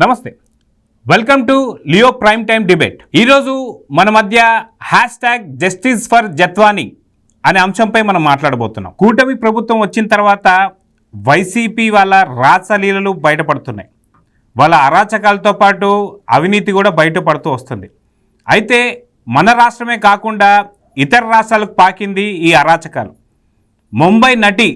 నమస్తే, welcome to Leo prime time debate. ఈరోజు మన మధ్య #జస్టిస్ ఫర్ జత్వానీ అనే అంశంపై మనం మాట్లాడబోతున్నాం. కూటమి ప్రభుత్వం వచ్చిన తర్వాత వైసీపీ వాళ్ళ రాసలీలలు బయటపడుతున్నాయి. వాళ్ళ అరాచకాలతో పాటు అవినీతి కూడా బయటపడుతూ వస్తుంది. అయితే మన రాష్ట్రమే కాకుండా ఇతర రాష్ట్రాలకు పాకింది ఈ అరాచకాలు. ముంబై నటి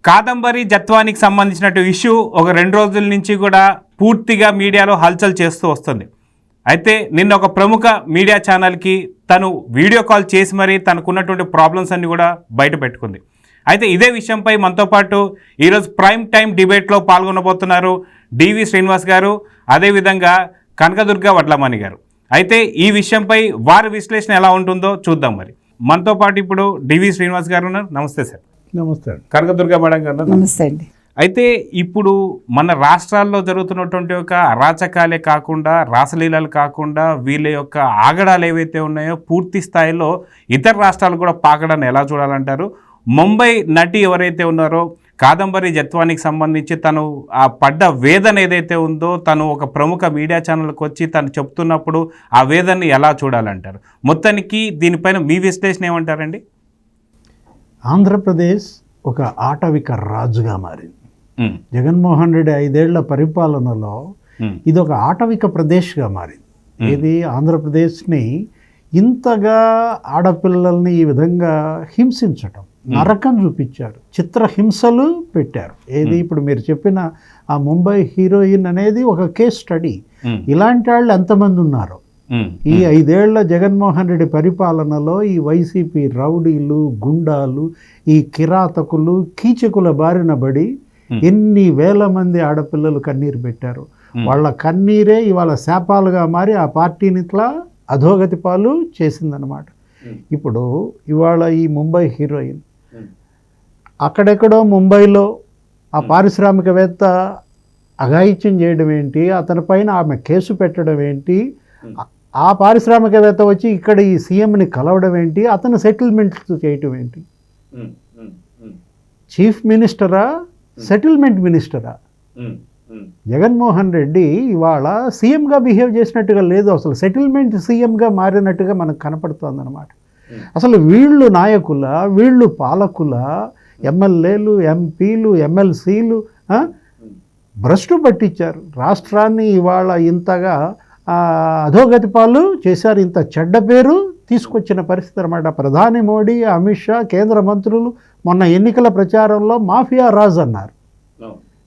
కాదంబరి జత్వానీకి సంబంధించిన ఇష్యూ ఒక 2 రోజుల నుంచి కూడా పూర్తిగా మీడియాలో హల్చల్ చేస్తూ వస్తుంది. అయితే నిన్న ఒక ప్రముఖ మీడియా ఛానల్కి తను వీడియో కాల్ చేసి మరీ తనకున్నటువంటి ప్రాబ్లమ్స్ అన్ని కూడా బయట పెట్టుకుంది. అయితే ఇదే విషయంపై మనతో పాటు ఈరోజు ప్రైమ్ టైం డిబేట్లో పాల్గొనబోతున్నారు డివి శ్రీనివాస్ గారు, అదేవిధంగా కనకదుర్గ వడ్లమణి గారు. అయితే ఈ విషయంపై వారి విశ్లేషణ ఎలా ఉంటుందో చూద్దాం. మరి మనతో పాటు ఇప్పుడు డివి శ్రీనివాస్ గారు ఉన్నారు. నమస్తే సార్. నమస్తే. కనకదుర్గ మేడం గారు నమస్తే అండి. అయితే ఇప్పుడు మన రాష్ట్రాల్లో జరుగుతున్నటువంటి ఒక అరాచకాలే కాకుండా, రాసలీలలు కాకుండా, వీళ్ళ యొక్క ఆగడాలు ఏవైతే ఉన్నాయో పూర్తి స్థాయిలో ఇతర రాష్ట్రాలు కూడా పాకడాన్ని ఎలా చూడాలంటారు? ముంబై నటి ఎవరైతే ఉన్నారో కాదంబరి జత్వానీకి సంబంధించి తను ఆ పడ్డ వేదన ఏదైతే ఉందో, తను ఒక ప్రముఖ మీడియా ఛానల్కి వచ్చి తను చెప్తున్నప్పుడు ఆ వేదనని ఎలా చూడాలంటారు? మొత్తానికి దీనిపైన మీ విశ్లేషణ ఏమంటారండి? ఆంధ్రప్రదేశ్ ఒక ఆటవిక రాజుగా మారింది. జగన్మోహన్ రెడ్డి 5 ఏళ్ల పరిపాలనలో ఇది ఒక ఆటవిక ప్రదేశ్గా మారింది. ఇది ఆంధ్రప్రదేశ్ని ఇంతగా ఆడపిల్లల్ని ఈ విధంగా హింసించటం, నరకం చూపించారు, చిత్రహింసలు పెట్టారు. ఏది ఇప్పుడు మీరు చెప్పిన ఆ ముంబై హీరోయిన్ అనేది ఒక కేస్ స్టడీ. ఇలాంటి వాళ్ళు ఎంతమంది ఉన్నారు ఈ 5 ఏళ్ల జగన్మోహన్ రెడ్డి పరిపాలనలో? ఈ వైసీపీ రౌడీలు, గుండాలు, ఈ కిరాతకులు, కీచకుల బారిన పడి ఎన్ని వేల మంది ఆడపిల్లలు కన్నీరు పెట్టారు. వాళ్ళ కన్నీరే ఇవాళ శాపాలుగా మారి ఆ పార్టీని ఇట్లా అధోగతి పాలు చేసిందనమాట. ఇప్పుడు ఇవాళ ఈ ముంబై హీరోయిన్ అక్కడెక్కడో ముంబైలో ఆ పారిశ్రామికవేత్త అఘాయిత్యం చేయడం ఏంటి, అతని పైన ఆమె కేసు పెట్టడం ఏంటి, ఆ పారిశ్రామికవేత్త వచ్చి ఇక్కడ ఈ సీఎంని కలవడం ఏంటి, అతను సెటిల్మెంట్స్ చేయటం ఏంటి? చీఫ్ మినిస్టరా, సెటిల్మెంట్ మినిస్టరా? జగన్మోహన్ రెడ్డి ఇవాళ సీఎంగా బిహేవ్ చేసినట్టుగా లేదు, అసలు సెటిల్మెంట్ సీఎంగా మారినట్టుగా మనకు కనపడుతుంది అనమాట. అసలు వీళ్ళు నాయకుల, వీళ్ళు పాలకుల, ఎమ్మెల్యేలు, ఎంపీలు, ఎమ్మెల్సీలు భ్రష్టు పట్టించారు రాష్ట్రాన్ని. ఇవాళ ఇంతగా అధోగతి పాలు చేశారు, ఇంత చెడ్డ పేరు తీసుకొచ్చిన పరిస్థితి అనమాట. ప్రధాని మోడీ, అమిత్ షా, కేంద్ర మంత్రులు మొన్న ఎన్నికల ప్రచారంలో మాఫియా రాజ్ అన్నారు.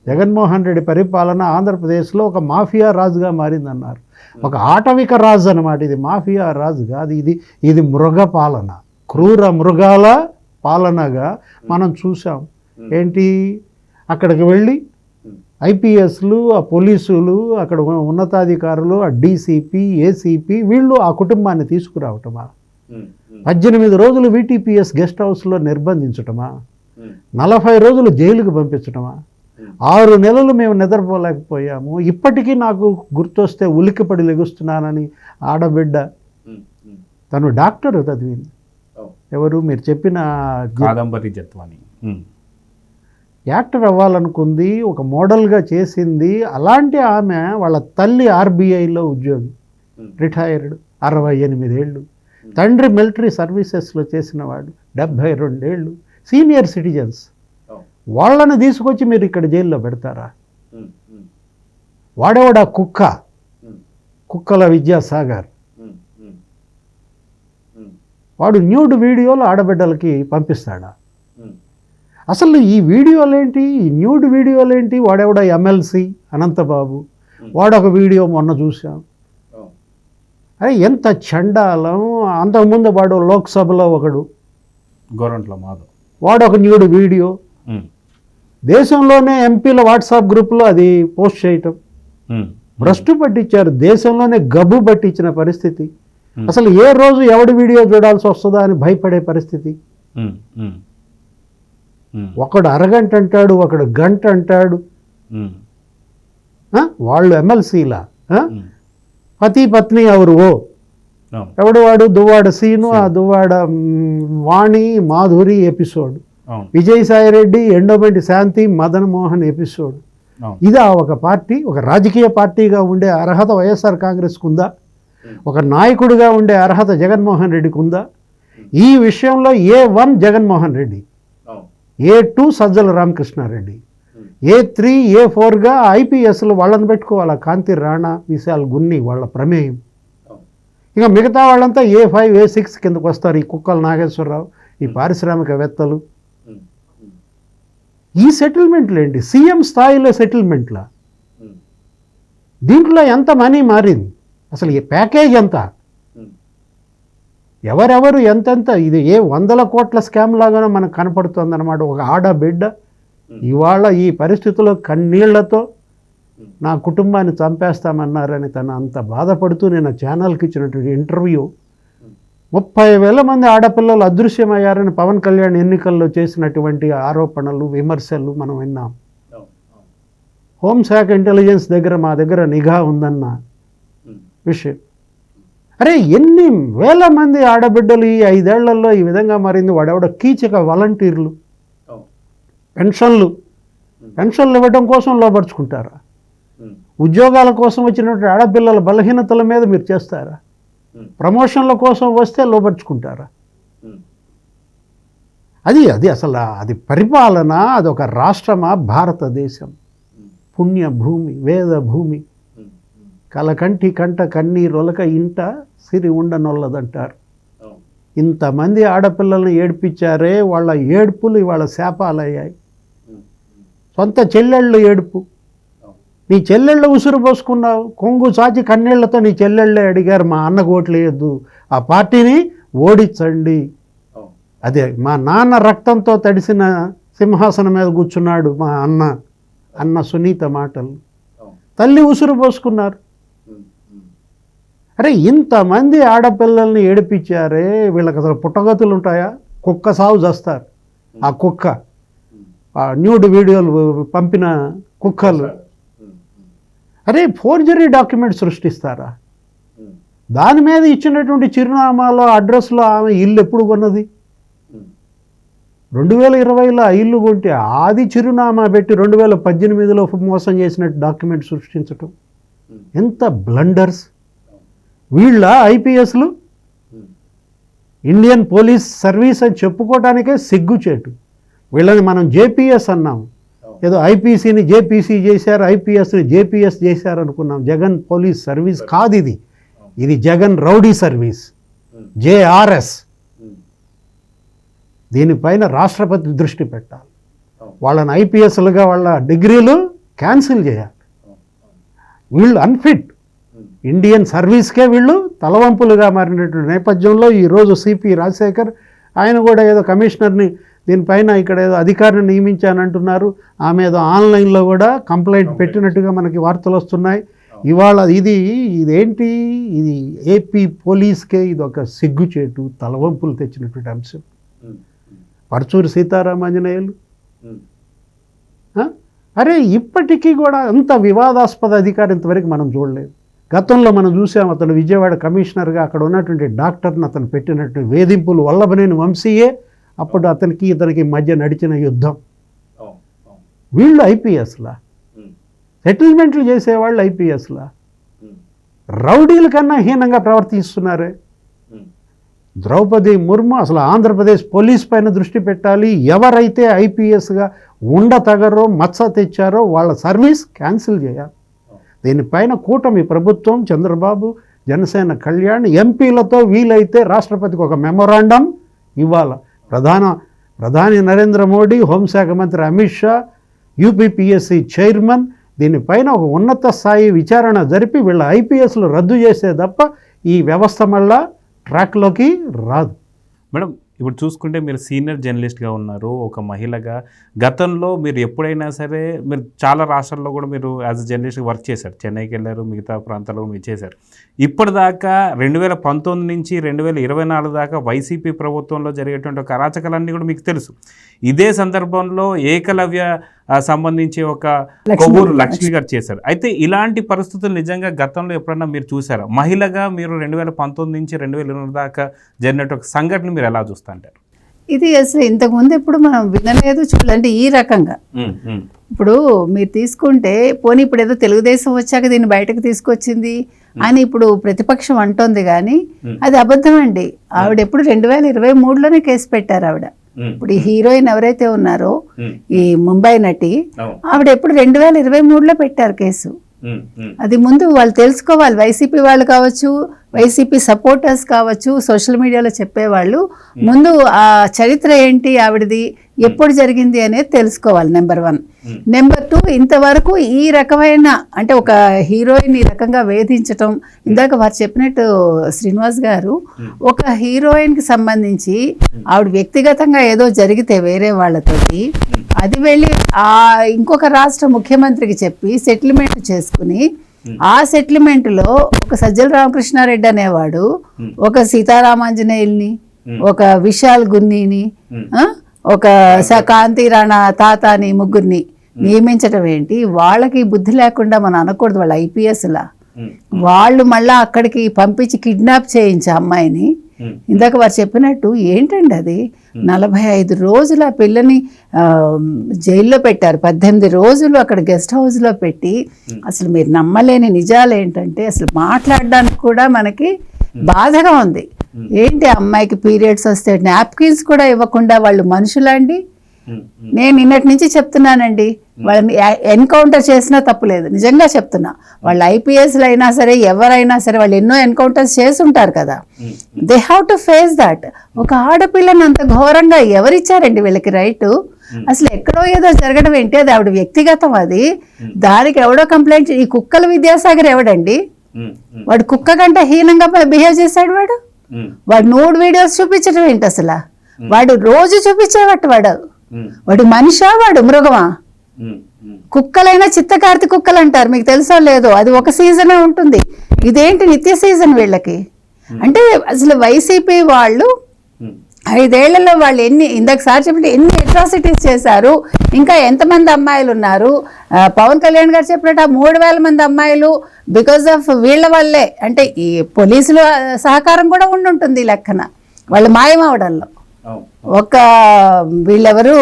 జగన్మోహన్ రెడ్డి పరిపాలన ఆంధ్రప్రదేశ్లో ఒక మాఫియా రాజుగా మారిందన్నారు. ఒక ఆటవిక రాజు అనమాట ఇది, మాఫియా రాజు కాదు. ఇది మృగ పాలన, క్రూర మృగాల పాలనగా మనం చూసాం. ఏంటి, అక్కడికి వెళ్ళి ఐపీఎస్లు, ఆ పోలీసులు, అక్కడ ఉన్నతాధికారులు, ఆ డీసీపీ, ఏసీపీ వీళ్ళు ఆ కుటుంబాన్ని తీసుకురావటమా? 18 రోజులు వీటీపీఎస్ గెస్ట్ హౌస్లో నిర్బంధించటమా? 40 రోజులు జైలుకు పంపించటమా? 6 నెలలు మేము నిద్రపోలేకపోయాము, ఇప్పటికీ నాకు గుర్తొస్తే ఉలిక్కిపడి లెగుస్తున్నానని ఆడబిడ్డ, తను డాక్టర్ చదివింది. ఎవరు మీరు చెప్పిన కాదంబరి జత్వానీ యాక్టర్ అవ్వాలనుకుంది, ఒక మోడల్గా చేసింది. అలాంటి ఆమె వాళ్ళ తల్లి ఆర్బీఐలో ఉద్యోగి, రిటైర్డ్, 68 ఏళ్ళు. తండ్రి మిలిటరీ సర్వీసెస్లో చేసినవాడు, 72 ఏళ్ళు. సీనియర్ సిటిజన్స్, వాళ్ళని తీసుకొచ్చి మీరు ఇక్కడ జైల్లో పెడతారా? వాడేవాడా కుక్కల విద్యాసాగర్, వాడు న్యూడ్ వీడియోలు ఆడబిడ్డలకి పంపిస్తాడా? అసలు ఈ వీడియోలేంటి, ఈ న్యూడ్ వీడియోలేంటి? వాడెవడ ఎమ్మెల్సీ అనంతబాబు, వాడొక వీడియో మొన్న చూసాం. అరే ఎంత చండాలం! అంతకుముందు వాడు లోక్సభలో ఒకడు, గోరంట్ల మాధవ్, వాడొక న్యూడ్ వీడియో. దేశంలోనే ఎంపీల వాట్సాప్ గ్రూప్లో అది పోస్ట్ చేయటం. భ్రష్టు పట్టించారు, దేశంలోనే గబ్బు పట్టించిన పరిస్థితి. అసలు ఏ రోజు ఎవడి వీడియో చూడాల్సి వస్తుందా అని భయపడే పరిస్థితి. ఒకడు అరగంట అంటాడు, ఒకడు గంట అంటాడు. వాళ్ళు ఎమ్మెల్సీలా? పతి పత్ని ఎవరు? ఎవడు వాడు? దువ్వాడ సీను, ఆ దువ్వాడ వాణి, మాధురి ఎపిసోడ్, విజయసాయిరెడ్డి, ఎండోమెంటి శాంతి, మదన్ మోహన్ ఎపిసోడ్. ఇదా ఒక పార్టీ, ఒక రాజకీయ పార్టీగా ఉండే అర్హత వైఎస్ఆర్ కాంగ్రెస్కు ఉందా? ఒక నాయకుడిగా ఉండే అర్హత జగన్మోహన్ రెడ్డికి ఉందా? ఈ విషయంలో A1 Jaganmohan Reddy, A2 Sajjala Ramakrishna Reddy, A3 A4గా ఐపీఎస్లు వాళ్ళని పెట్టుకోవాలి. కాంతి రాణా, విశాల్ గున్ని వాళ్ళ ప్రమేయం. ఇక మిగతా వాళ్ళంతా A5 A6 కిందకు వస్తారు. ఈ కుక్కల నాగేశ్వరరావు, ఈ పారిశ్రామికవేత్తలు. ఈ సెటిల్మెంట్లు ఏంటి? సీఎం స్థాయిలో సెటిల్మెంట్లా? దీంట్లో ఎంత మనీ మారింది అసలు? ఈ ప్యాకేజ్ ఎంత? ఎవరెవరు ఎంతెంత? ఇది ఏ 100 కోట్ల స్కామ్ లాగానో మనకు కనపడుతుంది అన్నమాట. ఒక ఆడబిడ్డ ఇవాళ ఈ పరిస్థితుల్లో కన్నీళ్లతో నా కుటుంబాన్ని చంపేస్తామన్నారని తను అంత బాధపడుతూ నేను ఛానల్కి ఇచ్చినటువంటి ఇంటర్వ్యూ, 30,000 మంది ఆడపిల్లలు అదృశ్యమయ్యారని పవన్ కళ్యాణ్ ఎన్నికల్లో చేసినటువంటి ఆరోపణలు, విమర్శలు మనం విన్నాం. హోంశాఖ ఇంటెలిజెన్స్ దగ్గర మా దగ్గర నిఘా ఉందన్న విషయం. అరే ఎన్ని వేల మంది ఆడబిడ్డలు ఈ 5 ఏళ్లలో ఈ విధంగా మారింది. వాడెవడ కీచక వాలంటీర్లు, పెన్షన్లు ఇవ్వడం కోసం లోపరుచుకుంటారా? ఉద్యోగాల కోసం వచ్చినటువంటి ఆడపిల్లల బలహీనతల మీద మీరు చేస్తారా? ప్రమోషన్ల కోసం వస్తే లోపరుచుకుంటారా? అది అసలు అది పరిపాలన? అదొక రాష్ట్రమా? భారతదేశం పుణ్యభూమి, వేద భూమి. కలకంటి కంట కన్నీరొలక ఇంట సిరి ఉండనొల్లదంటారు. ఇంతమంది ఆడపిల్లలను ఏడ్పించారే, వాళ్ళ ఏడుపులు ఇవాళ శాపాలయ్యాయి. సొంత చెల్లెళ్ళు ఏడుపు. నీ చెల్లెళ్ళు ఉసురు పోసుకున్నావు, కొంగు చాచి కన్నీళ్లతో నీ చెల్లెళ్ళే అడిగారు మా అన్నకు ఓట్లు వేయద్దు, ఆ పార్టీని ఓడించండి. అదే మా నాన్న రక్తంతో తడిసిన సింహాసనం మీద కూర్చున్నాడు మా అన్న సునీత మాటలు. తల్లి ఉసురు పోసుకున్నారు. అరే ఇంతమంది ఆడపిల్లల్ని ఏడిపించారే, వీళ్ళకి అసలు పుట్టగతులు ఉంటాయా? కుక్క సాగు చేస్తారు. ఆ కుక్క, ఆ న్యూడ్ వీడియోలు పంపిన కుక్కలు. అరే ఫోర్జరీ డాక్యుమెంట్ సృష్టిస్తారా? దాని మీద ఇచ్చినటువంటి చిరునామాలో, అడ్రస్లో ఆమె ఇల్లు ఎప్పుడు కొన్నది? 2020లో ఆ ఇల్లు కొంటే అది చిరునామా పెట్టి 2018లో మోసం చేసినట్టు డాక్యుమెంట్ సృష్టించటం ఎంత బ్లండర్స్! వీళ్ళ ఐపీఎస్లు ఇండియన్ పోలీస్ సర్వీస్ అని చెప్పుకోవడానికే సిగ్గుచేటు. వీళ్ళని మనం జేపీఎస్ అన్నాం. ఏదో ఐపీసీని జేపీసీ చేశారు, ఐపీఎస్ని జేపీఎస్ చేశారు అనుకున్నాం. జగన్ పోలీస్ సర్వీస్ కాదు ఇది. ఇది జగన్ రౌడీ సర్వీస్, జేఆర్ఎస్. దీనిపైన రాష్ట్రపతి దృష్టి పెట్టాలి. వాళ్ళని ఐపీఎస్లుగా వాళ్ళ డిగ్రీలు క్యాన్సిల్ చేయాలి. వీళ్ళు అన్ఫిట్, ఇండియన్ సర్వీస్కే వీళ్ళు తలవంపులుగా మారినటువంటి నేపథ్యంలో ఈరోజు సిపి రాజశేఖర్ ఆయన కూడా ఏదో కమిషనర్ని దీనిపైన ఇక్కడ ఏదో అధికారిని నియమించానంటున్నారు. ఆమె ఏదో ఆన్లైన్లో కూడా కంప్లైంట్ పెట్టినట్టుగా మనకి వార్తలు వస్తున్నాయి. ఇవాళ ఇదేంటి? ఇది ఏపీ పోలీస్కే ఇది ఒక సిగ్గుచేటు, తలవంపులు తెచ్చినటువంటి అంశం. పర్చూరు సీతారామాంజనేయులు అరే ఇప్పటికీ కూడా అంత వివాదాస్పద అధికారి ఇంతవరకు మనం చూడలేదు. గతంలో మనం చూసాం, అతను విజయవాడ కమిషనర్గా అక్కడ ఉన్నటువంటి డాక్టర్ని అతను పెట్టినట్టు వేధింపులు వల్లభనేని వంశీయే అప్పుడు ఇతనికి మధ్య నడిచిన యుద్ధం. వీళ్ళు ఐపీఎస్లా? సెటిల్మెంట్లు చేసేవాళ్ళు ఐపీఎస్లా? రౌడీల కన్నా హీనంగా ప్రవర్తిస్తున్నారే. ద్రౌపది ముర్ము అసలు ఆంధ్రప్రదేశ్ పోలీస్ పైన దృష్టి పెట్టాలి. ఎవరైతే ఐపీఎస్గా ఉండతగరో మచ్చ తెచ్చారో వాళ్ళ సర్వీస్ క్యాన్సిల్ చేయాలి. దీనిపైన కూటమి ప్రభుత్వం, చంద్రబాబు, జనసేన కళ్యాణ్, ఎంపీలతో వీలైతే రాష్ట్రపతికి ఒక మెమొరాండం ఇవ్వాలి. ప్రధాని నరేంద్ర మోడీ, హోంశాఖ మంత్రి అమిత్ షా, యూపీపీఎస్సీ చైర్మన్ దీనిపైన ఒక ఉన్నత స్థాయి విచారణ జరిపి వీళ్ళ ఐపీఎస్లు రద్దు చేసే తప్ప ఈ వ్యవస్థ మళ్ళా ట్రాక్లోకి రాదు. మేడం, ఇప్పుడు చూసుకుంటే మీరు సీనియర్ జర్నలిస్ట్గా ఉన్నారు, ఒక మహిళగా. గతంలో మీరు ఎప్పుడైనా సరే మీరు చాలా రాష్ట్రాల్లో కూడా మీరు యాజ్ అ జర్నలిస్ట్గా వర్క్ చేశారు. చెన్నైకి వెళ్ళారు, మిగతా ప్రాంతాల్లో మీరు చేశారు. ఇప్పటిదాకా 2019 నుంచి 2024 దాకా వైసీపీ ప్రభుత్వంలో జరిగేటువంటి ఒక అరాచకాలన్నీ కూడా మీకు తెలుసు. ఇదే సందర్భంలో ఏకలవ్య సంబంధించి ఒక కొవ్వూరు లక్ష్మి గారు చేశారు. అయితే ఇలాంటి పరిస్థితులు నిజంగా గతంలో ఎప్పుడన్నా మీరు చూసారా? మహిళగా మీరు 2019 నుంచి 2024 దాకా జరిగినట్టు ఒక సంఘటన మీరు ఎలా చూస్తుంటారు? ఇది అసలు ఇంతకుముందు ఎప్పుడు మనం వినలేదు చూడాలంటే ఈ రకంగా. ఇప్పుడు మీరు తీసుకుంటే పోనీ ఇప్పుడు ఏదో తెలుగుదేశం వచ్చాక దీన్ని బయటకు తీసుకొచ్చింది అని ఇప్పుడు ప్రతిపక్షం అంటోంది, కానీ అది అబద్ధం అండి. ఆవిడ ఎప్పుడు 2023లోనే కేసు పెట్టారు ఆవిడ. ఇప్పుడు ఈ హీరోయిన్ ఎవరైతే ఉన్నారో ఈ ముంబై నటి, ఆవిడ ఎప్పుడు 2023లో పెట్టారు కేసు. అది ముందు వాళ్ళు తెలుసుకోవాలి, వైసీపీ వాళ్ళు కావచ్చు, వైసీపీ సపోర్టర్స్ కావచ్చు, సోషల్ మీడియాలో చెప్పేవాళ్ళు ముందు ఆ చరిత్ర ఏంటి ఆవిడది, ఎప్పుడు జరిగింది అనేది తెలుసుకోవాలి. నెంబర్ 1. నెంబర్ 2, ఇంతవరకు ఈ రకమైన అంటే ఒక హీరోయిన్ ఈ రకంగా వేధించటం, ఇందాక వారు చెప్పినట్టు శ్రీనివాస్ గారు, ఒక హీరోయిన్కి సంబంధించి ఆవిడ వ్యక్తిగతంగా ఏదో జరిగితే వేరే వాళ్ళతోటి అది వెళ్ళి ఇంకొక రాష్ట్ర ముఖ్యమంత్రికి చెప్పి సెటిల్మెంట్ చేసుకుని, ఆ సెటిల్మెంట్లో ఒక సజ్జల రామకృష్ణారెడ్డి అనేవాడు ఒక సీతారామాంజనేయుల్ని, ఒక విశాల్ గున్నీని, ఒక కాంతి రాణా తాతాని, ముగ్గురిని నియమించడం ఏంటి? వాళ్ళకి బుద్ధి లేకుండా మనం అనకూడదు, వాళ్ళ ఐపీఎస్లా వాళ్ళు మళ్ళీ అక్కడికి పంపించి కిడ్నాప్ చేయించే అమ్మాయిని. ఇందాక వారు చెప్పినట్టు ఏంటండి అది 45 రోజులు ఆ పిల్లని జైల్లో పెట్టారు, 18 రోజులు అక్కడ గెస్ట్ హౌస్లో పెట్టి. అసలు మీరు నమ్మలేని నిజాలు ఏంటంటే అసలు మాట్లాడడానికి కూడా మనకి బాధగా ఉంది. ఏంటి అమ్మాయికి పీరియడ్స్ వస్తే నాప్కిన్స్ కూడా ఇవ్వకుండా వాళ్ళు మనుషులండి. నేను నిన్నటి నుంచి చెప్తున్నానండి, వాళ్ళని ఎన్కౌంటర్ చేసినా తప్పులేదు, నిజంగా చెప్తున్నా. వాళ్ళు ఐపీఎస్లు అయినా సరే ఎవరైనా సరే వాళ్ళు ఎన్నో ఎన్కౌంటర్స్ చేసి ఉంటారు కదా, they have to face that. ఒక ఆడపిల్లని అంత ఘోరంగా ఎవరిచ్చారండి వీళ్ళకి రైటు? అసలు ఎక్కడో ఏదో జరగడం ఏంటి, అది ఆవిడ వ్యక్తిగతం, అది దానికి ఎవడో కంప్లైంట్. ఈ కుక్కల విద్యాసాగర్ ఎవడండి? వాడు కుక్క కంటే హీనంగా బిహేవ్ చేశాడు. వాడు నూడ్ వీడియోస్ చూపించడం ఏంటి అసలు? వాడు రోజు చూపించేవాడు. వాడు మనిషా, వాడు మృగమా? కుక్కలైనా చిత్తకార్తి కుక్కలు అంటారు, మీకు తెలుసో లేదో, అది ఒక సీజనే ఉంటుంది. ఇదేంటి నిత్య సీజన్ వీళ్ళకి? అంటే అసలు వైసీపీ వాళ్ళు 5 ఏళ్లలో వాళ్ళు ఇందాక సార్ చెప్పినట్టు ఎన్ని అట్రాసిటీస్ చేశారు, ఇంకా ఎంతమంది అమ్మాయిలు ఉన్నారు. పవన్ కళ్యాణ్ గారు చెప్పినట్టు 3,000 మంది అమ్మాయిలు బికాజ్ ఆఫ్ వీళ్ళ వల్లే, అంటే ఈ పోలీసుల సహకారం కూడా ఉండుంటుంది ఈ లెక్కన వాళ్ళు మాయమవడంలో. ఒక వీళ్ళెవరు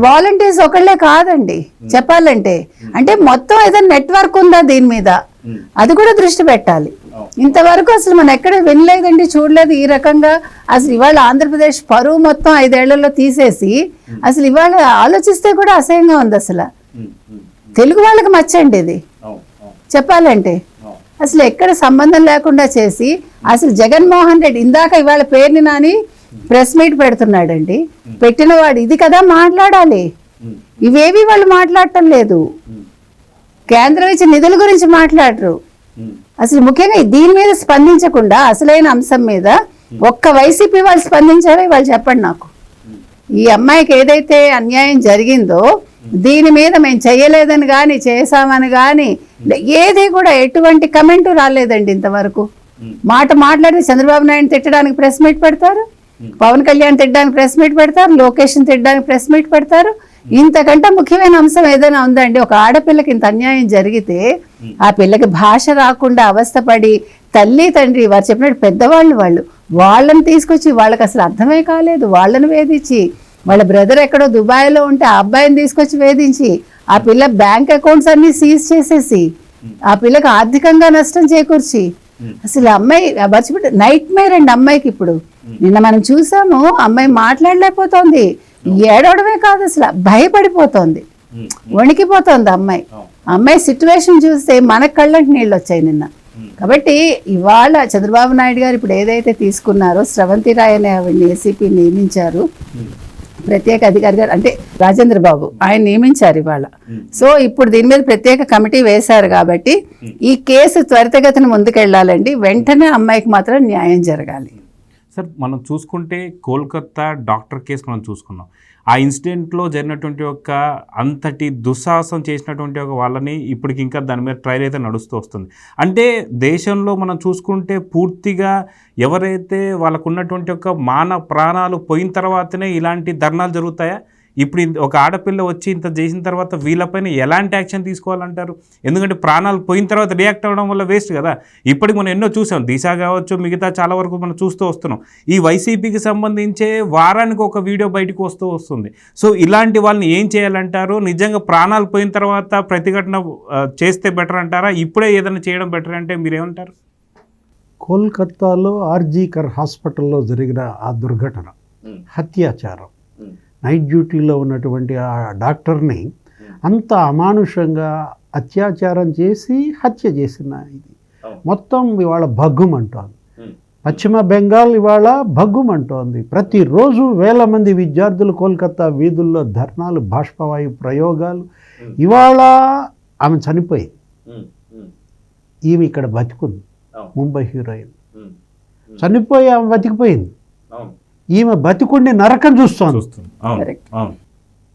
వాలంటీర్స్ ఒకళ్ళే కాదండి చెప్పాలంటే. అంటే మొత్తం ఏదైనా నెట్వర్క్ ఉందా దీని మీద, అది కూడా దృష్టి పెట్టాలి. ఇంతవరకు అసలు మనం ఎక్కడ వినలేదండి, చూడలేదు ఈ రకంగా. అసలు ఇవాళ ఆంధ్రప్రదేశ్ పరువు మొత్తం 5 ఏళ్లలో తీసేసి అసలు ఇవాళ ఆలోచిస్తే కూడా అసహ్యంగా ఉంది. అసలు తెలుగు వాళ్ళకి మచ్చండి ఇది చెప్పాలంటే. అసలు ఎక్కడ సంబంధం లేకుండా చేసి అసలు జగన్మోహన్ రెడ్డి ఇందాక ఇవాళ పేరుని నాని ప్రెస్ మీట్ పెడుతున్నాడండి. పెట్టిన వాడు ఇది కదా మాట్లాడాలి, ఇవేవి వాళ్ళు మాట్లాడటం లేదు. కేంద్రం ఇచ్చే నిధుల గురించి మాట్లాడరు. అసలు ముఖ్యంగా దీని మీద స్పందించకుండా అసలైన అంశం మీద ఒక్క వైసీపీ వాళ్ళు స్పందించారో వాళ్ళు చెప్పండి నాకు. ఈ అమ్మాయికి ఏదైతే అన్యాయం జరిగిందో దీని మీద మేము చేయలేదని కానీ చేశామని కానీ ఏది కూడా ఎటువంటి కమెంటు రాలేదండి ఇంతవరకు. మాట్లాడి చంద్రబాబు నాయుడు తిట్టడానికి ప్రెస్ మీట్ పెడతారు, పవన్ కళ్యాణ్ తిట్టడానికి ప్రెస్ మీట్ పెడతారు, లోకేష్ని తిట్టడానికి ప్రెస్ మీట్ పెడతారు. ఇంతకంటే ముఖ్యమైన అంశం ఏదైనా ఉందండి? ఒక ఆడపిల్లకి ఇంత అన్యాయం జరిగితే ఆ పిల్లకి భాష రాకుండా అవస్థపడి తల్లి తండ్రి వారు చెప్పినట్టు పెద్దవాళ్ళు వాళ్ళని తీసుకొచ్చి వాళ్ళకి అసలు అర్థమే కాలేదు, వాళ్ళని వేధించి, వాళ్ళ బ్రదర్ ఎక్కడో దుబాయ్లో ఉంటే ఆ అబ్బాయిని తీసుకొచ్చి వేధించి ఆ పిల్ల బ్యాంక్ అకౌంట్స్ అన్ని సీజ్ చేసేసి ఆ పిల్లకి ఆర్థికంగా నష్టం చేకూర్చి అసలు అమ్మాయి మర్చిపెట్టి నైట్ మేర్ అండి అమ్మాయికి. ఇప్పుడు నిన్న మనం చూసాము, అమ్మాయి మాట్లాడలేకపోతుంది, ఏడవడమే కాదు అసలు భయపడిపోతుంది, వణికిపోతుంది అమ్మాయి సిచ్యువేషన్ చూస్తే మన కళ్ళంటి నీళ్ళు వచ్చాయి నిన్న. కాబట్టి ఇవాళ చంద్రబాబు నాయుడు గారు ఇప్పుడు ఏదైతే తీసుకున్నారో స్రవంతి రాయ్ అనే ఆవిడని ఏసీపీ నియమించారు, ప్రత్యేక అధికారి గారు అంటే రాజేంద్ర బాబు ఆయన నియమించారు ఇవాళ. సో ఇప్పుడు దీని మీద ప్రత్యేక కమిటీ వేశారు కాబట్టి ఈ కేసు త్వరితగతిన ముందుకెళ్లాలండి. వెంటనే అమ్మాయికి మాత్రం న్యాయం జరగాలి. సార్ మనం చూసుకుంటే కోల్కతా డాక్టర్ కేసు మనం చూసుకున్నాం. ఆ ఇన్సిడెంట్లో జరిగినటువంటి ఒక అంతటి దుస్సాహసం చేసినటువంటి ఒక వాళ్ళని ఇప్పటికి ఇంకా దాని మీద ట్రయల్ అయితే నడుస్తూ వస్తుంది. అంటే దేశంలో మనం చూసుకుంటే పూర్తిగా ఎవరైతే వాళ్ళకు ఉన్నటువంటి ఒక ప్రాణాలు పోయిన తర్వాతనే ఇలాంటి ధర్నాలు జరుగుతాయా? ఇప్పుడు ఒక ఆడపిల్ల వచ్చి ఇంత చేసిన తర్వాత వీళ్ళపైన ఎలాంటి యాక్షన్ తీసుకోవాలంటారు? ఎందుకంటే ప్రాణాలు పోయిన తర్వాత రియాక్ట్ అవ్వడం వల్ల వేస్ట్ కదా. ఇప్పటికి మనం ఎన్నో చూసాం, దిశ కావచ్చు, మిగతా చాలా వరకు మనం చూస్తూ వస్తున్నాం. ఈ వైసీపీకి సంబంధించే వారానికి ఒక వీడియో బయటకు వస్తుంది. సో ఇలాంటి వాళ్ళని ఏం చేయాలంటారు? నిజంగా ప్రాణాలు పోయిన తర్వాత ప్రతిఘటన చేస్తే బెటర్ అంటారా? ఇప్పుడే ఏదైనా చేయడం బెటర్ అంటే మీరేమంటారు? కోల్కత్తాలో ఆర్జీకర్ హాస్పిటల్లో జరిగిన ఆ దుర్ఘటన, అత్యాచారం, నైట్ డ్యూటీలో ఉన్నటువంటి ఆ డాక్టర్ని అంత అమానుషంగా అత్యాచారం చేసి హత్య చేసిన ఇది మొత్తం ఇవాళ భగ్గుమంటోంది. పశ్చిమ బెంగాల్ ఇవాళ భగ్గుమంటోంది. ప్రతిరోజు వేల మంది విద్యార్థులు కోల్కత్తా వీధుల్లో ధర్నాలు, బాష్పవాయు ప్రయోగాలు. ఇవాళ ఆమె చనిపోయింది, ఈమె ఇక్కడ బతికుంది. ముంబై హీరోయిన్ చనిపోయి ఆమె బతికిపోయింది, ఈమె బతికుండి నరకం చూస్తోంది.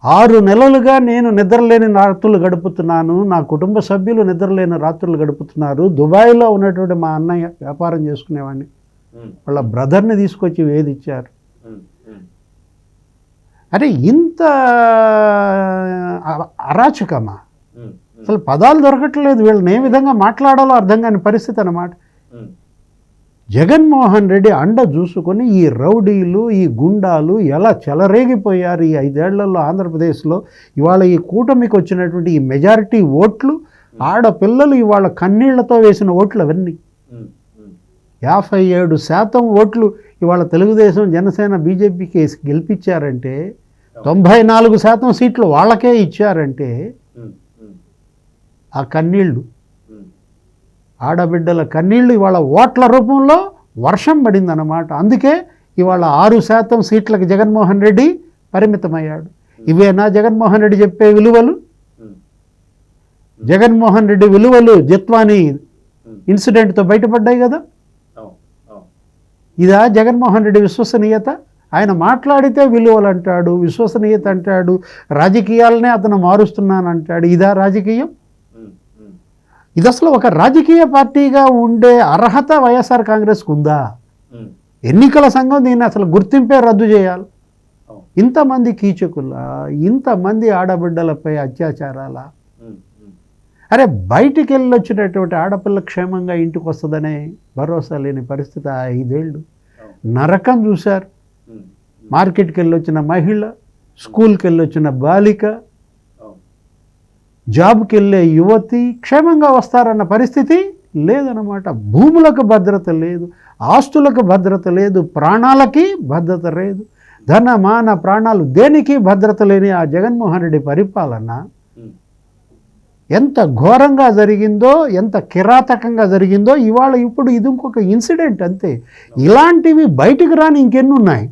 6 నెలలుగా నేను నిద్రలేని రాత్రులు గడుపుతున్నాను, నా కుటుంబ సభ్యులు నిద్రలేని రాత్రులు గడుపుతున్నారు. దుబాయ్లో ఉన్నటువంటి మా అన్నయ్య వ్యాపారం చేసుకునేవాడిని, వాళ్ళ బ్రదర్ని తీసుకొచ్చి వేధించారు. అరే ఇంత అరాచకమా? అసలు పదాలు దొరకట్లేదు, వీళ్ళని ఏ విధంగా మాట్లాడాలో అర్థం కాని పరిస్థితి అన్నమాట. జగన్మోహన్ రెడ్డి అండ చూసుకొని ఈ రౌడీలు, ఈ గుండాలు ఎలా చెలరేగిపోయారు ఈ 5 ఏళ్లలో ఆంధ్రప్రదేశ్లో. ఇవాళ ఈ కూటమికి వచ్చినటువంటి ఈ మెజారిటీ ఓట్లు, ఆడపిల్లలు ఇవాళ కన్నీళ్లతో వేసిన ఓట్లు అవన్నీ. 57% ఓట్లు ఇవాళ తెలుగుదేశం, జనసేన, బీజేపీకి గెలిపించారంటే, 94% సీట్లు వాళ్ళకే ఇచ్చారంటే, ఆ కన్నీళ్ళు, ఆడబిడ్డల కన్నీళ్ళు ఇవాళ ఓట్ల రూపంలో వర్షం పడిందన్నమాట. అందుకే ఇవాళ 6% సీట్లకు జగన్మోహన్ రెడ్డి పరిమితమయ్యాడు. ఇవేనా జగన్మోహన్ రెడ్డి చెప్పే విలువలు? జగన్మోహన్ రెడ్డి విలువలు జిత్వానీ ఇన్సిడెంట్తో బయటపడ్డాయి కదా. ఇదా జగన్మోహన్ రెడ్డి విశ్వసనీయత? ఆయన మాట్లాడితే విలువలు అంటాడు, విశ్వసనీయత అంటాడు, రాజకీయాలనే అతను మారుస్తున్నానంటాడు. ఇదా రాజకీయం? ఇది అసలు ఒక రాజకీయ పార్టీగా ఉండే అర్హత వైఎస్ఆర్ కాంగ్రెస్కు ఉందా? ఎన్నికల సంఘం దీన్ని అసలు గుర్తింపే రద్దు చేయాలి. ఇంతమంది కీచకుల, ఇంతమంది ఆడబిడ్డలపై అత్యాచారాల? అరే బయటికి వెళ్ళొచ్చినటువంటి ఆడపిల్ల క్షేమంగా ఇంటికి వస్తుందనే భరోసా లేని పరిస్థితి. 5 ఏళ్ళు నరకం చూశారు. మార్కెట్కి వెళ్ళొచ్చిన మహిళ, స్కూల్కి వెళ్ళొచ్చిన బాలిక, జాబ్కి వెళ్ళే యువతి క్షేమంగా వస్తారన్న పరిస్థితి లేదన్నమాట. భూములకు భద్రత లేదు, ఆస్తులకు భద్రత లేదు, ప్రాణాలకి భద్రత లేదు. ధన, మాన, ప్రాణాలు దేనికి భద్రత లేని ఆ జగన్మోహన్ రెడ్డి పరిపాలన ఎంత ఘోరంగా జరిగిందో, ఎంత కిరాతకంగా జరిగిందో. ఇవాళ ఇప్పుడు ఇది ఇంకొక ఇన్సిడెంట్ అంతే. ఇలాంటివి బయటికి రాని ఇంకెన్ని ఉన్నాయి.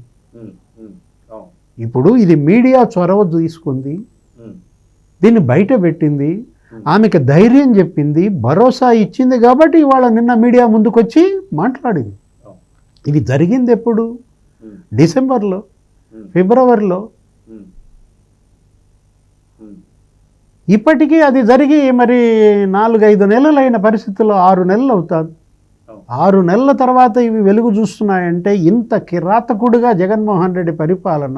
ఇప్పుడు ఇది మీడియా చొరవ తీసుకుంది, దీన్ని బయట పెట్టింది, ఆమెకు ధైర్యం చెప్పింది, భరోసా ఇచ్చింది కాబట్టి ఇవాళ నిన్న మీడియా ముందుకొచ్చి మాట్లాడింది. ఇది జరిగింది ఎప్పుడు? డిసెంబర్లో, ఫిబ్రవరిలో. ఇప్పటికీ అది జరిగి మరి 4-5 నెలలు అయిన పరిస్థితుల్లో 6 నెలలు అవుతుంది. 6 నెలల తర్వాత ఇవి వెలుగు చూస్తున్నాయంటే ఇంత కిరాతకుడుగా జగన్మోహన్ రెడ్డి పరిపాలన,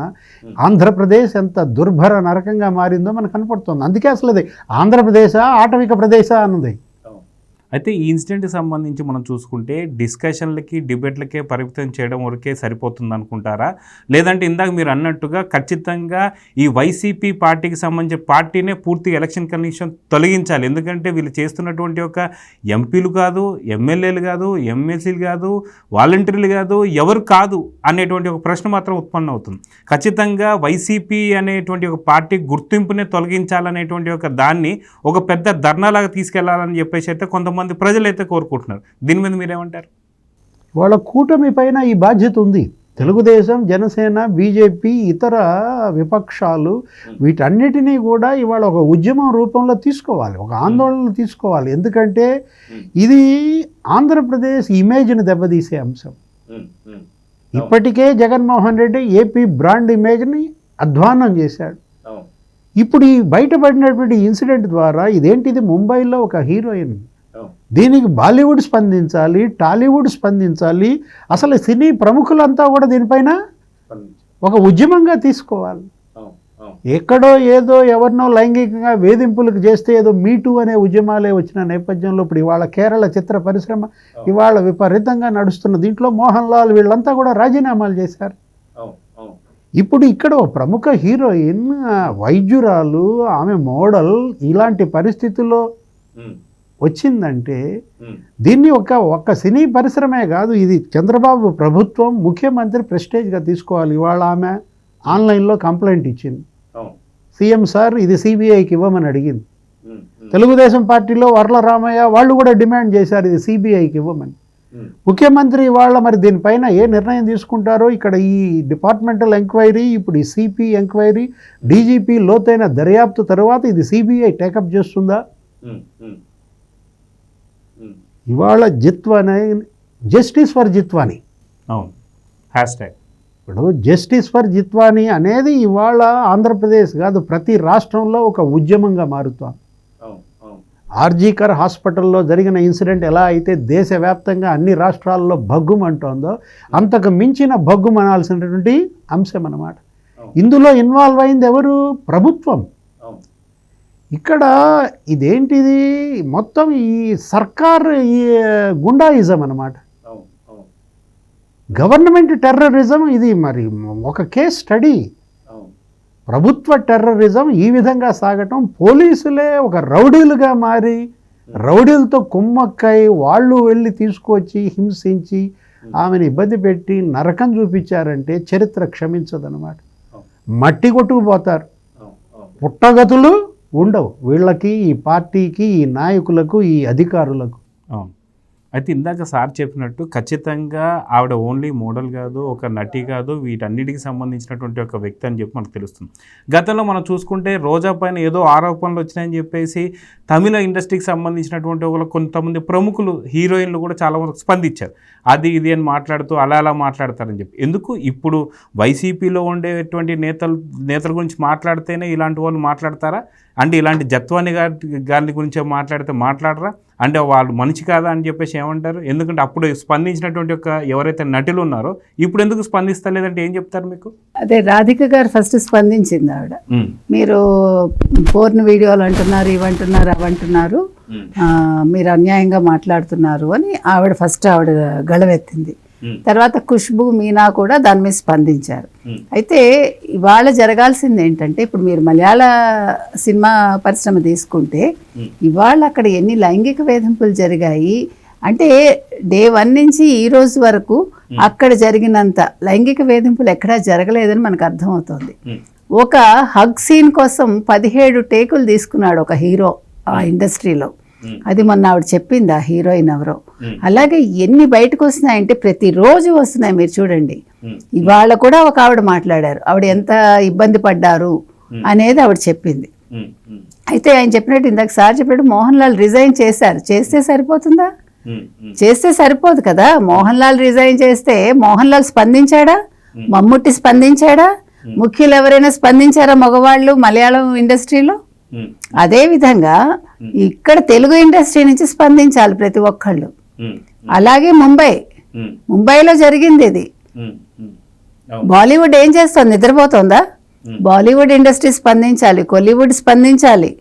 ఆంధ్రప్రదేశ్ ఎంత దుర్భర నరకంగా మారిందో మనకు కనపడుతుంది. అందుకే అసలు అది ఆంధ్రప్రదేశా, ఆటవిక ప్రదేశా అన్నది. అయితే ఈ ఇన్సిడెంట్కి సంబంధించి మనం చూసుకుంటే డిస్కషన్లకి, డిబేట్లకే పరిమితం చేయడం వరకే సరిపోతుంది అనుకుంటారా? లేదంటే ఇందాక మీరు అన్నట్టుగా ఖచ్చితంగా ఈ వైసీపీ పార్టీకి సంబంధించిన పార్టీనే పూర్తిగా ఎలక్షన్ కమిషన్ తొలగించాలి. ఎందుకంటే వీళ్ళు చేస్తున్నటువంటి ఒక ఎంపీలు కాదు, ఎమ్మెల్యేలు కాదు, ఎమ్మెల్సీలు కాదు, వాలంటీర్లు కాదు, ఎవరు కాదు అనేటువంటి ఒక ప్రశ్న మాత్రం ఉత్పన్నం అవుతుంది. ఖచ్చితంగా వైసీపీ అనేటువంటి ఒక పార్టీ గుర్తింపునే తొలగించాలనేటువంటి ఒక దాన్ని ఒక పెద్ద ధర్నాలాగా తీసుకెళ్లాలని చెప్పేసి అయితే కొంతమంది ప్రజలైతే కోరుకుంటున్నారు. దీని మీద మీరేమంటారు? వాళ్ళ కూటమి పైన ఈ బాధ్యత ఉంది. తెలుగుదేశం, జనసేన, బీజేపీ, ఇతర విపక్షాలు వీటన్నిటినీ కూడా ఇవాళ ఒక ఉద్యమం రూపంలో తీసుకోవాలి, ఒక ఆందోళన తీసుకోవాలి. ఎందుకంటే ఇది ఆంధ్రప్రదేశ్ ఇమేజ్ని దెబ్బతీసే అంశం. ఇప్పటికే జగన్మోహన్ రెడ్డి ఏపీ బ్రాండ్ ఇమేజ్ని అధ్వాన్నం చేశాడు. ఇప్పుడు ఈ బయటపడినటువంటి ఇన్సిడెంట్ ద్వారా ఇదేంటిది? ముంబైలో ఒక హీరోయిన్, దీనికి బాలీవుడ్ స్పందించాలి, టాలీవుడ్ స్పందించాలి, అసలు సినీ ప్రముఖులంతా కూడా దీనిపైన ఒక ఉద్యమంగా తీసుకోవాలి. ఎక్కడో ఏదో ఎవరినో లైంగికంగా వేధింపులకు చేస్తే ఏదో మీటూ అనే ఉద్యమాలే వచ్చిన నేపథ్యంలో ఇప్పుడు ఇవాళ కేరళ చిత్ర పరిశ్రమ ఇవాళ విపరీతంగా నడుస్తున్న దీంట్లో మోహన్ లాల్ వీళ్ళంతా కూడా రాజీనామాలు చేశారు. ఇప్పుడు ఇక్కడ ఓ ప్రముఖ హీరోయిన్, వైద్యురాలు, ఆమె మోడల్ ఇలాంటి పరిస్థితుల్లో వచ్చిందంటే దీన్ని ఒక సినీ పరిశ్రమే కాదు, ఇది చంద్రబాబు ప్రభుత్వం ముఖ్యమంత్రి ప్రెస్టేజ్గా తీసుకోవాలి. ఇవాళ ఆమె ఆన్లైన్లో కంప్లైంట్ ఇచ్చింది, సీఎం సార్ ఇది సిబిఐకి ఇవ్వమని అడిగింది. తెలుగుదేశం పార్టీలో వర్ల రామయ్య వాళ్ళు కూడా డిమాండ్ చేశారు ఇది సిబిఐకి ఇవ్వమని. ముఖ్యమంత్రి వాళ్ళ మరి దీనిపైన ఏ నిర్ణయం తీసుకుంటారో, ఇక్కడ ఈ డిపార్ట్మెంటల్ ఎంక్వైరీ, ఇప్పుడు ఈ సిపి ఎంక్వైరీ, డీజీపీ లోతైన దర్యాప్తు తర్వాత ఇది సిబిఐ టేకప్ చేస్తుందా? ఇవాళ జిత్వాని, జస్టిస్ ఫర్ జిత్వాని, ఇప్పుడు జస్టిస్ ఫర్ జిత్వాని అనేది ఇవాళ ఆంధ్రప్రదేశ్ కాదు ప్రతి రాష్ట్రంలో ఒక ఉద్యమంగా మారుతోంది. ఆర్జీకర్ హాస్పిటల్లో జరిగిన ఇన్సిడెంట్ ఎలా అయితే దేశవ్యాప్తంగా అన్ని రాష్ట్రాల్లో భగ్గుమంటోందో అంతకు మించిన భగ్గుమనాల్సినటువంటి అంశం అన్నమాట. ఇందులో ఇన్వాల్వ్ అయింది ఎవరు? ప్రభుత్వం. ఇక్కడ ఇదేంటిది మొత్తం ఈ సర్కార్ ఈ గుండాయిజం అన్నమాట, గవర్నమెంట్ టెర్రరిజం. ఇది మరి ఒక కేస్ స్టడీ. ప్రభుత్వ టెర్రరిజం ఈ విధంగా సాగటం, పోలీసులే ఒక రౌడీలుగా మారి రౌడీలతో కుమ్మక్కై వాళ్ళు వెళ్ళి తీసుకొచ్చి హింసించి ఆమెను ఇబ్బంది పెట్టి నరకం చూపించారంటే చరిత్ర క్షమించదన్నమాట. మట్టి కొట్టుకుపోతారు, పుట్టగతులు ఉండవు వీళ్ళకి, ఈ పార్టీకి, ఈ నాయకులకు, ఈ అధికారులకు. అయితే ఇందాక సార్ చెప్పినట్టు ఖచ్చితంగా ఆవిడ ఓన్లీ మోడల్ కాదు, ఒక నటి కాదు, వీటన్నిటికి సంబంధించినటువంటి ఒక వ్యక్తి అని చెప్పి మనకు తెలుస్తుంది. గతంలో మనం చూసుకుంటే రోజా పైన ఏదో ఆరోపణలు వచ్చినాయని చెప్పేసి తమిళ ఇండస్ట్రీకి సంబంధించినటువంటి కొంతమంది ప్రముఖులు, హీరోయిన్లు కూడా చాలా వరకు స్పందించారు. అది ఇది అని మాట్లాడుతూ అలా మాట్లాడతారని చెప్పి. ఎందుకు ఇప్పుడు వైసీపీలో ఉండేటువంటి నేతల గురించి మాట్లాడితేనే ఇలాంటి వాళ్ళు మాట్లాడతారా? అంటే ఇలాంటి జత్వాని గారి గురించి మాట్లాడితే మాట్లాడరా? అంటే వాళ్ళు మనిషి కాదా అని చెప్పేసి ఏమంటారు? ఎందుకంటే అప్పుడు స్పందించినటువంటి ఒక ఎవరైతే నటులు ఉన్నారో ఇప్పుడు ఎందుకు స్పందిస్తలేదంటే ఏం చెప్తారు మీకు? అదే రాధిక గారు ఫస్ట్ స్పందించింది. ఆవిడ మీరు పోర్న్ వీడియోలు అంటున్నారు, ఇవంటున్నారు, అవంటున్నారు, మీరు అన్యాయంగా మాట్లాడుతున్నారు అని ఆవిడ ఫస్ట్ గళవెత్తింది. తర్వాత ఖుష్బు, మీనా కూడా దాని మీద స్పందించారు. అయితే ఇవాళ జరగాల్సింది ఏంటంటే, ఇప్పుడు మీరు మలయాళ సినిమా పరిశ్రమ తీసుకుంటే ఇవాళ అక్కడ ఎన్ని లైంగిక వేధింపులు జరిగాయి అంటే డే 1 నుంచి ఈ రోజు వరకు అక్కడ జరిగినంత లైంగిక వేధింపులు ఎక్కడా జరగలేదని మనకు అర్థమవుతుంది. ఒక హగ్ సీన్ కోసం 17 టేకులు తీసుకున్నాడు ఒక హీరో ఆ ఇండస్ట్రీలో. అది మొన్న ఆవిడ చెప్పింది, ఆ హీరోయిన్ ఎవరో. అలాగే ఎన్ని బయటకు వస్తున్నాయంటే ప్రతిరోజు వస్తున్నాయి, మీరు చూడండి. ఇవాళ కూడా ఒక ఆవిడ మాట్లాడారు, ఆవిడ ఎంత ఇబ్బంది పడ్డారు అనేది ఆవిడ చెప్పింది. అయితే ఆయన చెప్పినట్టు ఇందాక సార్ చెప్పినట్టు మోహన్ లాల్ రిజైన్ చేశారు. చేస్తే సరిపోతుందా? చేస్తే సరిపోదు కదా. మోహన్ లాల్ రిజైన్ చేస్తే మోహన్ లాల్ స్పందించాడా? మమ్ముట్టి స్పందించాడా? ముఖ్యులు ఎవరైనా స్పందించారా మగవాళ్ళు మలయాళం ఇండస్ట్రీలో? అదే విధంగా ఇక్కడ తెలుగు ఇండస్ట్రీ నుంచి స్పందించాలి ప్రతి ఒక్కళ్ళు. అలాగే ముంబైలో జరిగింది ఇది. బాలీవుడ్ ఏం చేస్తుంది? నిద్రపోతుందా? బాలీవుడ్ ఇండస్ట్రీ స్పందించాలి, కోలీవుడ్ స్పందించాలి,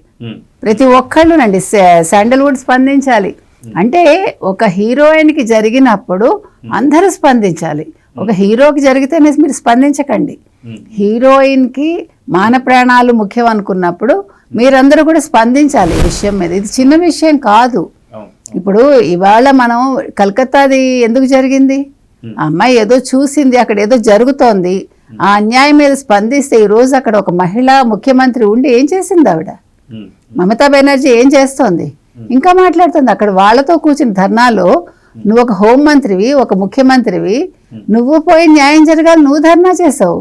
ప్రతి ఒక్కళ్ళునండి, శాండల్వుడ్ స్పందించాలి. అంటే ఒక హీరోయిన్కి జరిగినప్పుడు అందరూ స్పందించాలి. ఒక హీరోకి జరిగితేనే మీరు స్పందించకండి. హీరోయిన్కి మాన ప్రాణాలు ముఖ్యం అనుకున్నప్పుడు మీరందరూ కూడా స్పందించాలి ఈ విషయం మీద. ఇది చిన్న విషయం కాదు. ఇప్పుడు ఇవాళ మనం కలకత్తాది ఎందుకు జరిగింది? ఆ అమ్మాయి ఏదో చూసింది, అక్కడ ఏదో జరుగుతోంది, ఆ అన్యాయం మీద స్పందిస్తే ఈరోజు అక్కడ ఒక మహిళా ముఖ్యమంత్రి ఉండి ఏం చేసింది ఆవిడ? మమతా బెనర్జీ ఏం చేస్తోంది? ఇంకా మాట్లాడుతుంది. అక్కడ వాళ్ళతో కూర్చుని ధర్నాలో నువ్వు ఒక హోంమంత్రివి, ఒక ముఖ్యమంత్రివి, నువ్వు పోయి న్యాయం జరగాలి, నువ్వు ధర్నా చేసావు.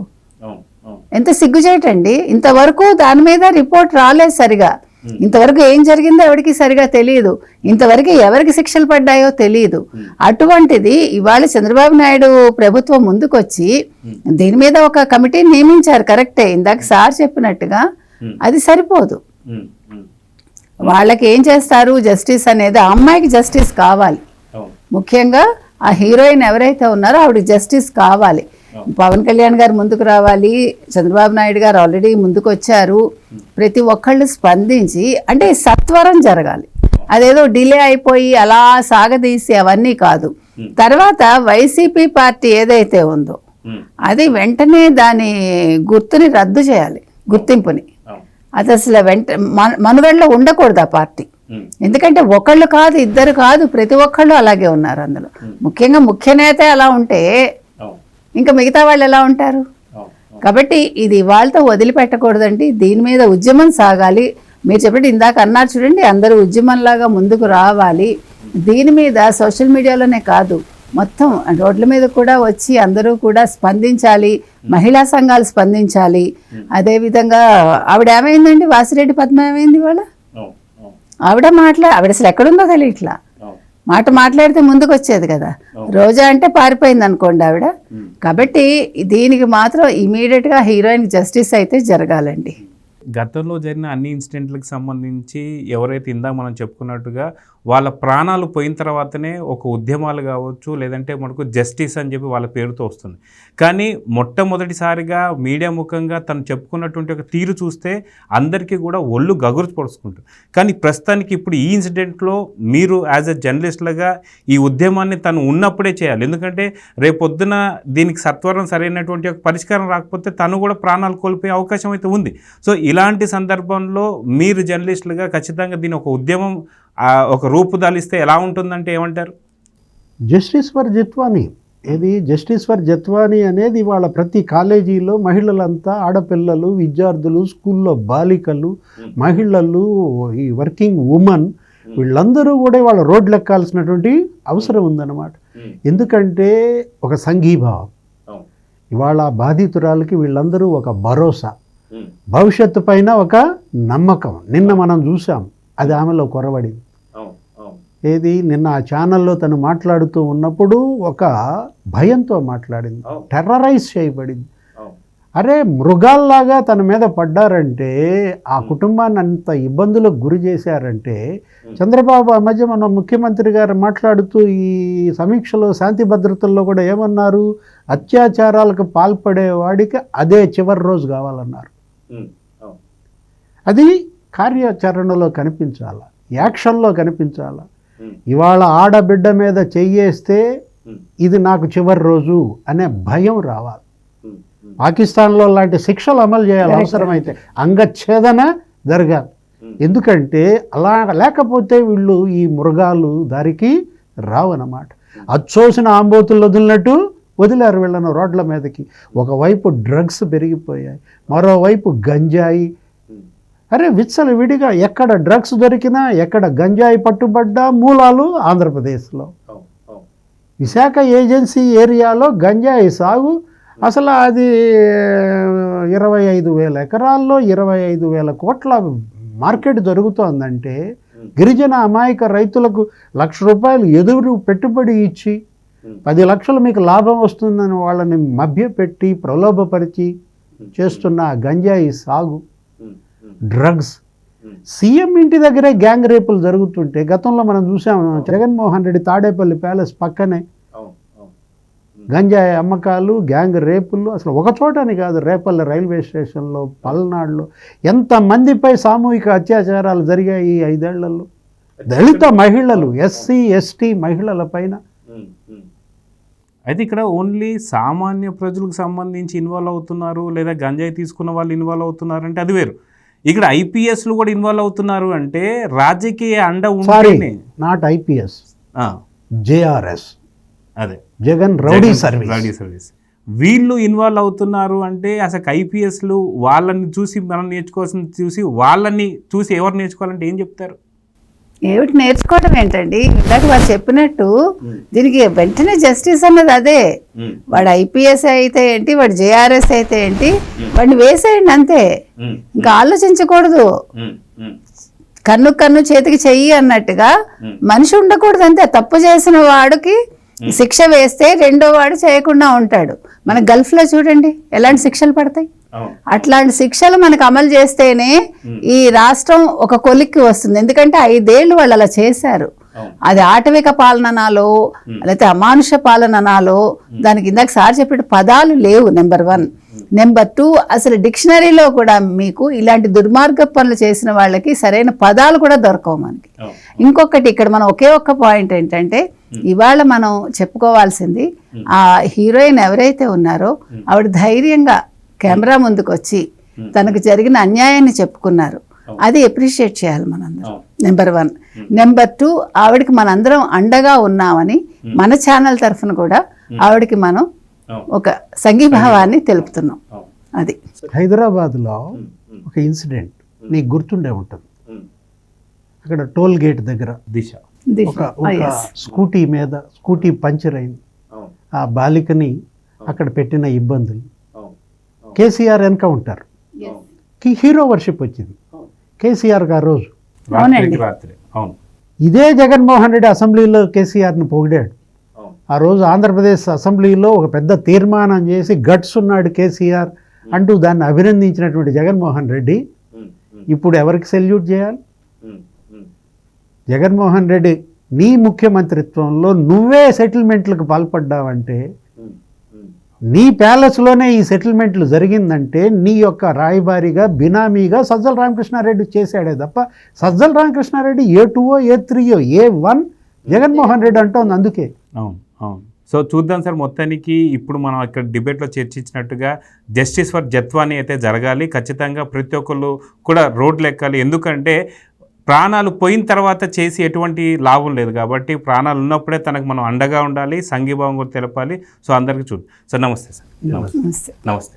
ఎంత సిగ్గుచేటండి. ఇంతవరకు దాని మీద రిపోర్ట్ రాలేదు సరిగా. ఇంతవరకు ఏం జరిగిందో ఎవరికి సరిగా తెలియదు. ఇంతవరకు ఎవరికి శిక్షలు పడ్డాయో తెలియదు. అటువంటిది ఇవాళ చంద్రబాబు నాయుడు ప్రభుత్వం ముందుకొచ్చి దీని మీద ఒక కమిటీని నియమించారు. కరెక్టే, ఇందాక సార్ చెప్పినట్టుగా అది సరిపోదు. వాళ్ళకి ఏం చేస్తారు? జస్టిస్ అనేది, ఆ అమ్మాయికి జస్టిస్ కావాలి. ముఖ్యంగా ఆ హీరోయిన్ ఎవరైతే ఉన్నారో ఆవిడకి జస్టిస్ కావాలి. పవన్ కళ్యాణ్ గారు ముందుకు రావాలి, చంద్రబాబు నాయుడు గారు ఆల్రెడీ ముందుకు వచ్చారు, ప్రతి ఒక్కళ్ళు స్పందించి అంటే సత్వరం జరగాలి. అదేదో డిలే అయిపోయి అలా సాగదీసి అవన్నీ కాదు. తర్వాత వైసీపీ పార్టీ ఏదైతే ఉందో అది వెంటనే దాని గుర్తుని రద్దు చేయాలి, గుర్తింపుని. అది అసలు మనుగడలో ఉండకూడదు ఆ పార్టీ. ఎందుకంటే ఒకళ్ళు కాదు, ఇద్దరు కాదు, ప్రతి ఒక్కళ్ళు అలాగే ఉన్నారు అందులో. ముఖ్యంగా ముఖ్య నేత అలా ఉంటే ఇంకా మిగతా వాళ్ళు ఎలా ఉంటారు? కాబట్టి ఇది వాళ్ళతో వదిలిపెట్టకూడదండి. దీని మీద ఉద్యమం సాగాలి. మీరు చెప్పండి, ఇందాక అన్నారు చూడండి, అందరూ ఉద్యమంలాగా ముందుకు రావాలి. దీని మీద సోషల్ మీడియాలోనే కాదు, మొత్తం రోడ్ల మీద కూడా వచ్చి అందరూ కూడా స్పందించాలి. మహిళా సంఘాలు స్పందించాలి. అదేవిధంగా ఆవిడ ఏమైందండి, వాసిరెడ్డి పద్మ ఏమైంది ఇవాళ? ఆవిడ అసలు ఎక్కడుందో తెలియట్లా. మాట్లాడితే ముందుకు వచ్చేది కదా. రోజా అంటే పారిపోయింది అనుకోండి ఆవిడ. కాబట్టి దీనికి మాత్రం ఇమీడియట్గా హీరోయిన్ జస్టిస్ అయితే జరగాలండి. గతంలో జరిగిన అన్ని ఇన్సిడెంట్లకు సంబంధించి ఎవరైతే ఇందాక మనం చెప్పుకున్నట్టుగా వాళ్ళ ప్రాణాలు పోయిన తర్వాతనే ఒక ఉద్యమాలు కావచ్చు, లేదంటే మనకు జస్టిస్ అని చెప్పి వాళ్ళ పేరుతో వస్తుంది. కానీ మొట్టమొదటిసారిగా మీడియా ముఖంగా తను చెప్పుకున్నటువంటి ఒక తీరు చూస్తే అందరికీ కూడా ఒళ్ళు గగురు పడుచుకుంటుంది. కానీ ప్రస్తుతానికి ఇప్పుడు ఈ ఇన్సిడెంట్లో మీరు యాజ్ ఎ జర్నలిస్ట్లుగా ఈ ఉద్యమాన్ని తను ఉన్నప్పుడే చేయాలి. ఎందుకంటే రేపొద్దున దీనికి సత్వరం సరైనటువంటి ఒక పరిష్కారం రాకపోతే తను కూడా ప్రాణాలు కోల్పోయే అవకాశం అయితే ఉంది. సో ఇలాంటి సందర్భంలో మీరు జర్నలిస్టులుగా ఖచ్చితంగా దీని ఒక ఉద్యమం ఒక రూపుదాలిస్తే ఎలా ఉంటుందంటే ఏమంటారు? జస్టిస్ ఫర్ జత్వానీ, ఇది జస్టిస్ ఫర్ జత్వానీ అనేది వాళ్ళ ప్రతి కాలేజీలో మహిళలంతా, ఆడపిల్లలు, విద్యార్థులు, స్కూల్లో బాలికలు, మహిళలు, ఈ వర్కింగ్ ఉమెన్ వీళ్ళందరూ కూడా వాళ్ళ రోడ్లు ఎక్కాల్సినటువంటి అవసరం ఉందన్నమాట. ఎందుకంటే ఒక సంఘీభావం, ఇవాళ బాధితురాలకి వీళ్ళందరూ ఒక భరోసా, భవిష్యత్తు పైన ఒక నమ్మకం. నిన్న మనం చూసాం అది ఆమెలో కొరబడింది. ఏది నిన్న ఆ ఛానల్లో తను మాట్లాడుతూ ఉన్నప్పుడు ఒక భయంతో మాట్లాడింది, టెర్రరైజ్ చేయబడింది. అరే మృగాల్లాగా తన మీద పడ్డారంటే, ఆ కుటుంబాన్ని అంత ఇబ్బందులకు గురి చేశారంటే, చంద్రబాబు ఆ మధ్య మన ముఖ్యమంత్రి గారు మాట్లాడుతూ ఈ సమీక్షలో శాంతి భద్రతల్లో కూడా ఏమన్నారు, అత్యాచారాలకు పాల్పడే వాడికి అదే చివరి రోజు కావాలన్నారు. అది కార్యాచరణలో కనిపించాలా, యాక్షన్లో కనిపించాలా. ఇవాళ ఆడబిడ్డ మీద చెయ్యేస్తే ఇది నాకు చివరి రోజు అనే భయం రావాలి. పాకిస్తాన్లో లాంటి శిక్షలు అమలు చేయాలి, అవసరమైతే అంగచ్ఛేదన జరగాలి. ఎందుకంటే అలా లేకపోతే వీళ్ళు ఈ మృగాలు దారికి రావన్నమాట. అచ్చోసిన ఆంబోతులు వదిలినట్టు వదిలారు వీళ్ళను రోడ్ల మీదకి. ఒకవైపు డ్రగ్స్ పెరిగిపోయాయి, మరోవైపు గంజాయి. అరే విచ్చల విడిగా ఎక్కడ డ్రగ్స్ దొరికినా, ఎక్కడ గంజాయి పట్టుబడ్డా మూలాలు ఆంధ్రప్రదేశ్లో. విశాఖ ఏజెన్సీ ఏరియాలో గంజాయి సాగు అసలు అది 25,000 ఎకరాల్లో 25,000 కోట్ల మార్కెట్ జరుగుతోందంటే, గిరిజన అమాయక రైతులకు ₹1,00,000 ఎదురు పెట్టుబడి ఇచ్చి 10 లక్షలు మీకు లాభం వస్తుందని వాళ్ళని మభ్యపెట్టి ప్రలోభపరిచి చేస్తున్న గంజాయి సాగు, డ్రగ్స్. సీఎం ఇంటి దగ్గరే గ్యాంగ్ రేపులు జరుగుతుంటే గతంలో మనం చూసాం. జగన్మోహన్ రెడ్డి తాడేపల్లి ప్యాలెస్ పక్కనే గంజాయి అమ్మకాలు, గ్యాంగ్ రేపులు. అసలు ఒక చోటని కాదు, రేపల్లి రైల్వే స్టేషన్లో, పల్నాడులో ఎంతమందిపై సామూహిక అత్యాచారాలు జరిగాయి ఈ 5 ఏళ్లలో. దళిత మహిళలు, ఎస్సీ ఎస్టీ మహిళల పైన. అయితే ఇక్కడ ఓన్లీ సామాన్య ప్రజలకు సంబంధించి ఇన్వాల్వ్ అవుతున్నారు, లేదా గంజాయి తీసుకున్న వాళ్ళు ఇన్వాల్వ్ అవుతున్నారు అంటే అది వేరు. ఇక్కడ ఐపీఎస్లు కూడా ఇన్వాల్వ్ అవుతున్నారు అంటే రాజకీయ అండ ఉంటుంది. నాట్ ఐపీఎస్, జేఆర్ఎస్, అదే జగన్ రౌడీ సర్వీస్. వీళ్ళు ఇన్వాల్వ్ అవుతున్నారు అంటే అసలు ఐపీఎస్లు వాళ్ళని చూసి మనం నేర్చుకోవాల్సింది చూసి వాళ్ళని చూసి ఎవరు నేర్చుకోవాలంటే ఏం చెప్తారు? ఏమిటి నేర్చుకోవడం ఏంటండి? ఇందాక వారు చెప్పినట్టు దీనికి వెంటనే జస్టిస్ అన్నది అదే. వాడు ఐపీఎస్ అయితే ఏంటి, వాడు జేఆర్ఎస్ అయితే ఏంటి, వాడిని వేసేయండి అంతే. ఇంకా ఆలోచించకూడదు. కన్ను చేతికి చెయ్యి అన్నట్టుగా మనిషి ఉండకూడదు అంతే. తప్పు చేసిన వాడికి శిక్ష వేస్తే రెండో వాడు చేయకుండా ఉంటాడు. మన గల్ఫ్లో చూడండి ఎలాంటి శిక్షలు పడతాయి. అట్లాంటి శిక్షలు మనకు అమలు చేస్తేనే ఈ రాష్ట్రం ఒక కొలిక్కి వస్తుంది. ఎందుకంటే 5 ఏళ్ళు వాళ్ళు అలా చేశారు. అది ఆటవిక పాలననాలో లేకపోతే అమానుష పాలననాలో దానికి ఇందాక సార్ చెప్పిన పదాలు లేవు. నెంబర్ 1. నెంబర్ 2, అసలు డిక్షనరీలో కూడా మీకు ఇలాంటి దుర్మార్గ పనులు చేసిన వాళ్ళకి సరైన పదాలు కూడా దొరకవు మనకి. ఇంకొకటి ఇక్కడ మనం ఒకే ఒక్క పాయింట్ ఏంటంటే ఇవాళ మనం చెప్పుకోవాల్సింది ఆ హీరోయిన్ ఎవరైతే ఉన్నారో ఆవిడ ధైర్యంగా కెమెరా ముందుకు వచ్చి తనకు జరిగిన అన్యాయాన్ని చెప్పుకున్నారు. అది అప్రిషియేట్ చేయాలి మనందరం. నెంబర్ 1. నెంబర్ 2, ఆవిడకి మనందరం అండగా ఉన్నామని మన ఛానల్ తరఫున కూడా ఆవిడకి మనం ఒక సంఘీభావాన్ని తెలుపుతున్నాం. అది హైదరాబాద్లో ఒక ఇన్సిడెంట్ నీకు గుర్తుండే ఉంటుంది. అక్కడ టోల్ గేట్ దగ్గర ఒక స్కూటీ పంచర్ అయింది. ఆ బాలికని అక్కడ పెట్టిన ఇబ్బందులు, కేసీఆర్ వెనక ఉంటారు. హీరో వర్షిప్ వచ్చింది కేసీఆర్కి ఆ రోజు. ఇదే జగన్మోహన్ రెడ్డి అసెంబ్లీలో కేసీఆర్ని పొగిడాడు. ఆ రోజు ఆంధ్రప్రదేశ్ అసెంబ్లీలో ఒక పెద్ద తీర్మానం చేసి గట్స్ ఉన్నాడు కేసీఆర్ అంటూ దాన్ని అభినందించినటువంటి జగన్మోహన్ రెడ్డి ఇప్పుడు ఎవరికి సెల్యూట్ చేయాలి? జగన్మోహన్ రెడ్డి నీ ముఖ్యమంత్రిత్వంలో నువ్వే సెటిల్మెంట్లకు పాల్పడ్డావంటే, నీ ప్యాలెస్లోనే ఈ సెటిల్మెంట్లు జరిగిందంటే నీ యొక్క రాయబారిగా బినామీగా సజ్జల రామకృష్ణారెడ్డి చేశాడే తప్ప Sajjala Ramakrishna Reddy A2 A3 A1 Jaganmohan Reddy అంటోంది. అందుకే అవును. సో చూద్దాం సార్, మొత్తానికి ఇప్పుడు మనం ఇక్కడ డిబేట్లో చర్చించినట్టుగా జస్టిస్ ఫర్ జత్వాని అయితే జరగాలి. ఖచ్చితంగా ప్రతి ఒక్కళ్ళు కూడా రోడ్లు ఎక్కాలి. ఎందుకంటే ప్రాణాలు పోయిన తర్వాత చేసి ఎటువంటి లాభం లేదు కాబట్టి ప్రాణాలు ఉన్నప్పుడే తనకు మనం అండగా ఉండాలి, సంఘీభావం కూడా తెలపాలి. సో అందరికీ సో నమస్తే సార్. నమస్తే.